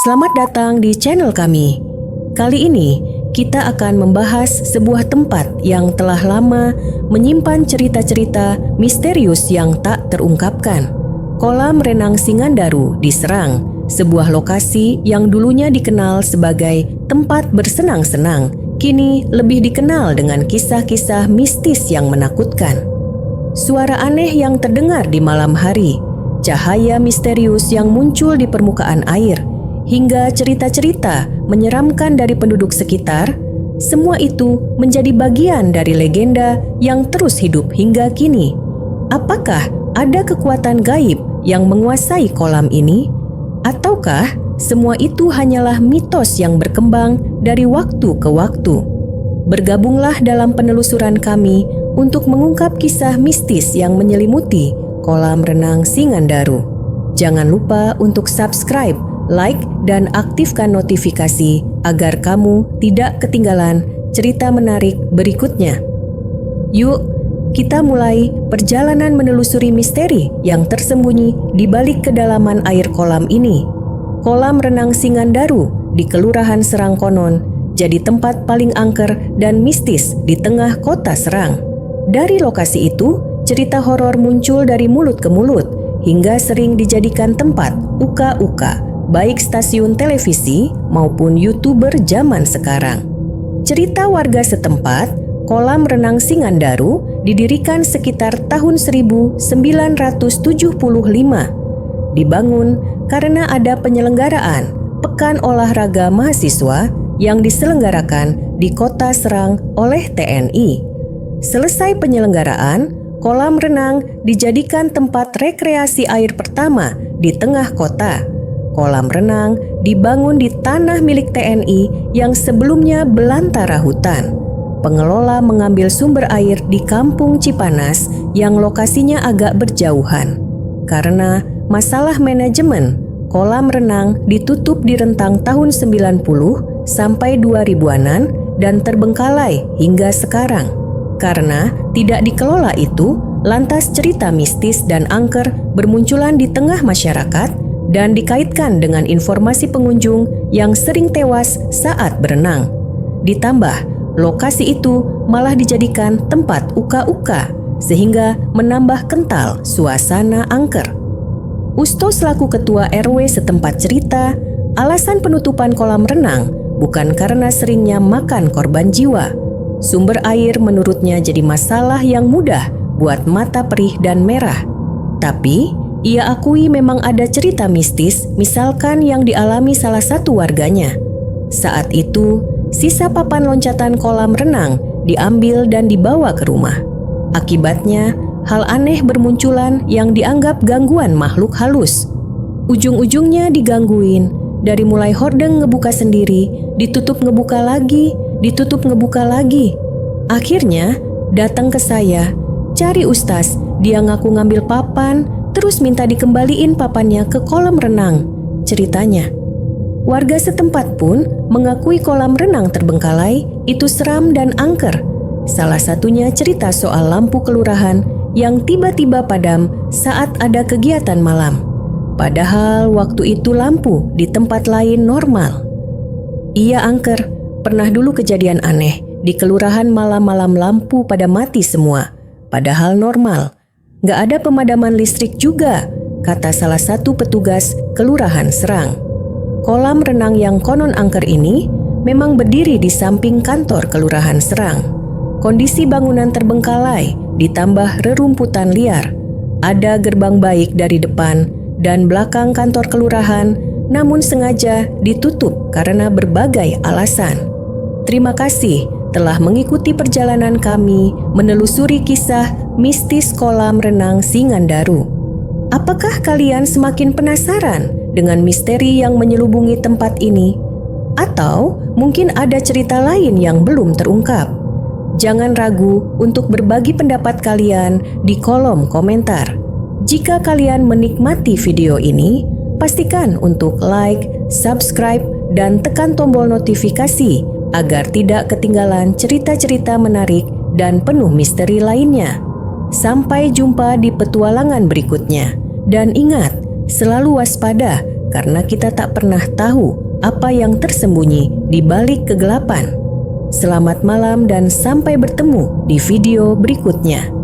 Selamat datang di channel kami. Kali ini kita akan membahas sebuah tempat yang telah lama menyimpan cerita-cerita misterius yang tak terungkapkan. Kolam renang Singandaru di Serang, sebuah lokasi yang dulunya dikenal sebagai tempat bersenang-senang, kini lebih dikenal dengan kisah-kisah mistis yang menakutkan. Suara aneh yang terdengar di malam hari, cahaya misterius yang muncul di permukaan air, hingga cerita-cerita menyeramkan dari penduduk sekitar, semua itu menjadi bagian dari legenda yang terus hidup hingga kini. Apakah ada kekuatan gaib yang menguasai kolam ini? Ataukah semua itu hanyalah mitos yang berkembang dari waktu ke waktu? Bergabunglah dalam penelusuran kami untuk mengungkap kisah mistis yang menyelimuti kolam renang Singandaru. Jangan lupa untuk subscribe, like, dan aktifkan notifikasi agar kamu tidak ketinggalan cerita menarik berikutnya. Yuk, kita mulai perjalanan menelusuri misteri yang tersembunyi di balik kedalaman air kolam ini. Kolam renang Singandaru di Kelurahan Serang konon jadi tempat paling angker dan mistis di tengah kota Serang. Dari lokasi itu, cerita horor muncul dari mulut ke mulut hingga sering dijadikan tempat uka-uka, baik stasiun televisi maupun YouTuber zaman sekarang. Cerita warga setempat, kolam renang Singandaru didirikan sekitar tahun 1975. Dibangun karena ada penyelenggaraan Pekan Olahraga Mahasiswa yang diselenggarakan di Kota Serang oleh TNI. Selesai penyelenggaraan, kolam renang dijadikan tempat rekreasi air pertama di tengah kota. Kolam renang dibangun di tanah milik TNI yang sebelumnya belantara hutan. Pengelola mengambil sumber air di Kampung Cipanas yang lokasinya agak berjauhan. Karena masalah manajemen, kolam renang ditutup di rentang tahun 90 sampai 2000-anan dan terbengkalai hingga sekarang. Karena tidak dikelola itu, lantas cerita mistis dan angker bermunculan di tengah masyarakat dan dikaitkan dengan informasi pengunjung yang sering tewas saat berenang. Ditambah, lokasi itu malah dijadikan tempat uka-uka sehingga menambah kental suasana angker. Usto selaku ketua RW setempat cerita, alasan penutupan kolam renang bukan karena seringnya makan korban jiwa. Sumber air menurutnya jadi masalah yang mudah buat mata perih dan merah. Tapi ia akui memang ada cerita mistis, misalkan yang dialami salah satu warganya. Saat itu, sisa papan loncatan kolam renang diambil dan dibawa ke rumah. Akibatnya, hal aneh bermunculan yang dianggap gangguan makhluk halus. Ujung-ujungnya digangguin, dari mulai hordeng ngebuka sendiri, ditutup ngebuka lagi, ditutup ngebuka lagi. Akhirnya, datang ke saya, cari Ustaz, dia ngaku ngambil papan, terus minta dikembaliin papannya ke kolam renang, ceritanya. Warga setempat pun mengakui kolam renang terbengkalai itu seram dan angker. Salah satunya cerita soal lampu kelurahan yang tiba-tiba padam saat ada kegiatan malam. Padahal waktu itu lampu di tempat lain normal. Iya angker, pernah dulu kejadian aneh di kelurahan malam-malam lampu pada mati semua, padahal normal. Gak ada pemadaman listrik juga, kata salah satu petugas Kelurahan Serang. Kolam renang yang konon angker ini memang berdiri di samping kantor Kelurahan Serang. Kondisi bangunan terbengkalai ditambah rerumputan liar. Ada gerbang baik dari depan dan belakang kantor kelurahan, namun sengaja ditutup karena berbagai alasan. Terima kasih telah mengikuti perjalanan kami menelusuri kisah mistis kolam renang Singandaru. Apakah kalian semakin penasaran dengan misteri yang menyelubungi tempat ini? Atau mungkin ada cerita lain yang belum terungkap? Jangan ragu untuk berbagi pendapat kalian di kolom komentar. Jika kalian menikmati video ini, pastikan untuk like, subscribe, dan tekan tombol notifikasi agar tidak ketinggalan cerita-cerita menarik dan penuh misteri lainnya. Sampai jumpa di petualangan berikutnya. Dan ingat, selalu waspada karena kita tak pernah tahu apa yang tersembunyi di balik kegelapan. Selamat malam dan sampai bertemu di video berikutnya.